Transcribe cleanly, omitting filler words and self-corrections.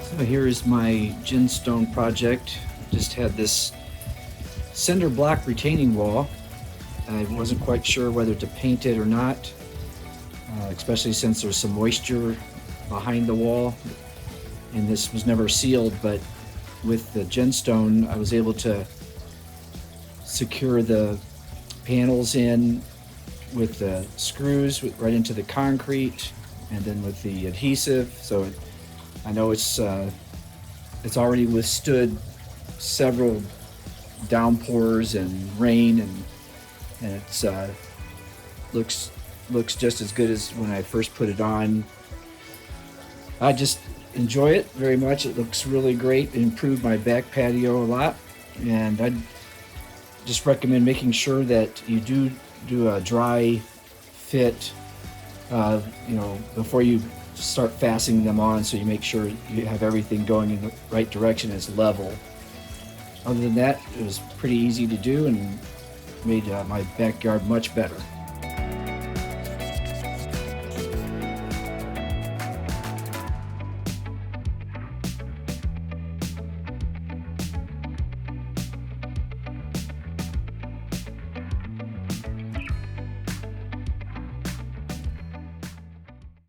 So here is my GenStone project. Just had this cinder block retaining wall. I wasn't quite sure whether to paint it or not, especially since there's some moisture behind the wall, and this was never sealed, but with the GenStone I was able to secure the panels in with the screws right into the concrete, and then with the adhesive, so I know it's already withstood several downpours and rain, and it's looks just as good as when I first put it on. I just enjoy it very much. It looks really great. It improved my back patio a lot, and I'd just recommend making sure that you do a dry fit, before you start fastening them on, so you make sure you have everything going in the right direction, it's level. Other than that, it was pretty easy to do and made my backyard much better.